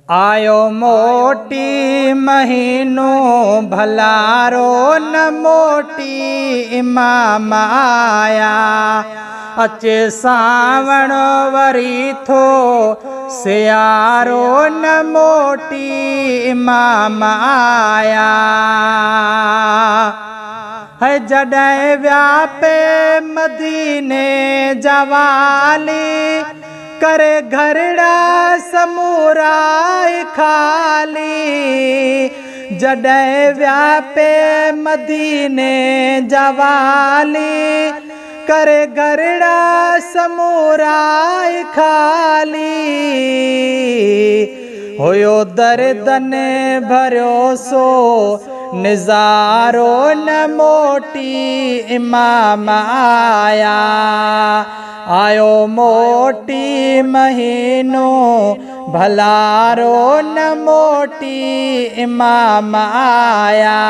आयो मोटी महीनो भलारो न मोटी इमाम आया। अचे सावण वरी थो सियारो न मोटी इमाम आया। है जॾहिं व्यापे मदीने जवाली करे घरड़ा समूरा खाली। जॾहिं व्यापे मदीने जवाली करे घरड़ा समूरा खाली। होयो दर्द ने भरियो सो निज़ारो न मोटी इमाम आया। आयो मोटी महीनो भलारो न मोटी इमाम आया।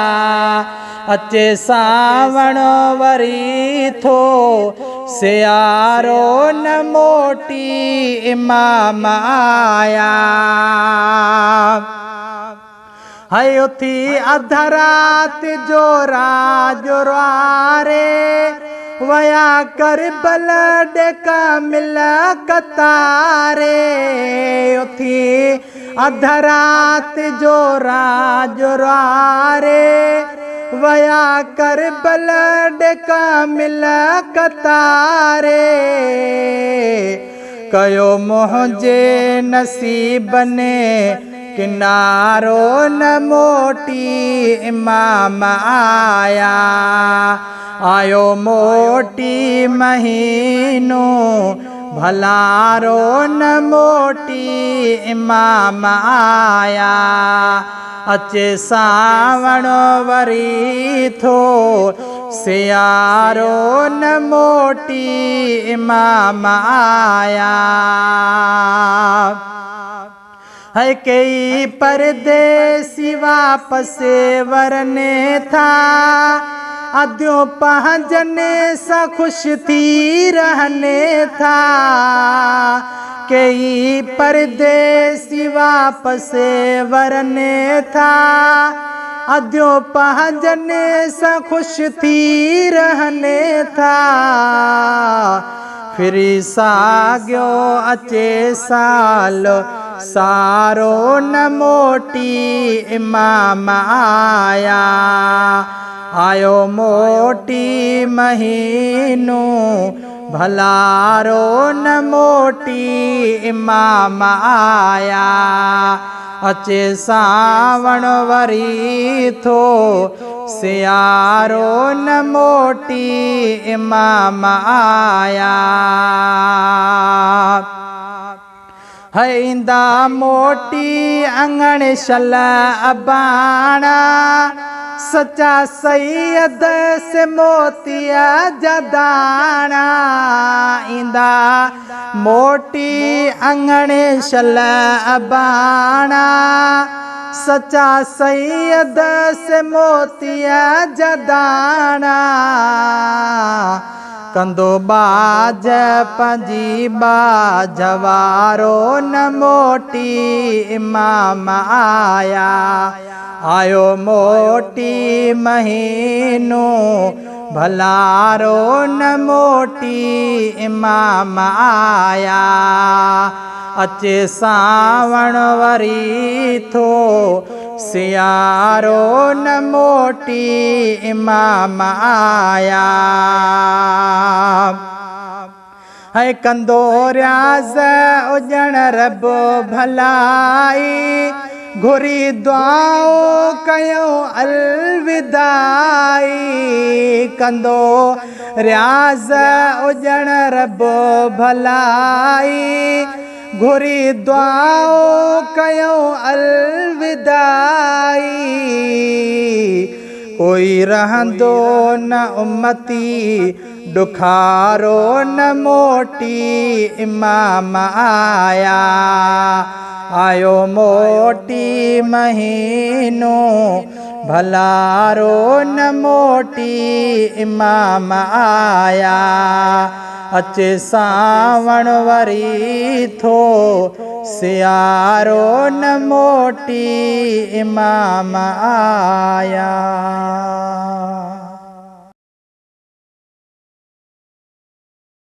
अचे सावण वरी थो सियारो न मोटी इमाम आया। है उथी अधरात जो राजवारे वया करबल डेका मिल कतारे। उथी अधरात जो राजवारे वया करबल डेका मिल कतारे। कयो मुझे नसीब ने किनारो न मोटी इमाम आया। आयो मोटी महीनो भलारो न मोटी इमाम आया। अचे सावण वरी थो सियारो न मोटी इमाम आया। है कई परदेसी वापस वरने था अद्यो पहजने सा खुश थी रहने था। कई परदेसी वापस वरने था अद्यो पहजने सा खुश थी रहने था। फिर साग्यो अचे साल सारो न मोटी इमाम आया। आयो मोटी महीनो भलारो न मोटी इमाम आया। अचे सावण वरी थो सियारो न मोटी इमाम आया। है इंदा मोटी अंगण शल अबाणा सच्चा सैयद से मोतिया जदाना। इंदा मोटी अंगण शल अबाणा सच्चा सैयद से मोतिया जदाना। कंदो बाज पंजी बाजवारो न मोटी इमाम आया। आयो मोटी महीनो भलारो न मोटी इमाम आया। अचे सावण वरी थो सियारो न मोटी इमाम आया। है कंदो रियाज़ उजण रब भलाई घुरी दुआओ कयो अलविदाई। कंदो रियाज़ उजण रब भलाई घुरी दुआओ कयो अलविदाई। कोई रहंदो न उम्मती दुखारो न मोटी इमाम आया। आयो मोटी महीनो भलारो न मोटी इमाम आया अचे सावण वरी थो सियारो न मोटी इमाम आया।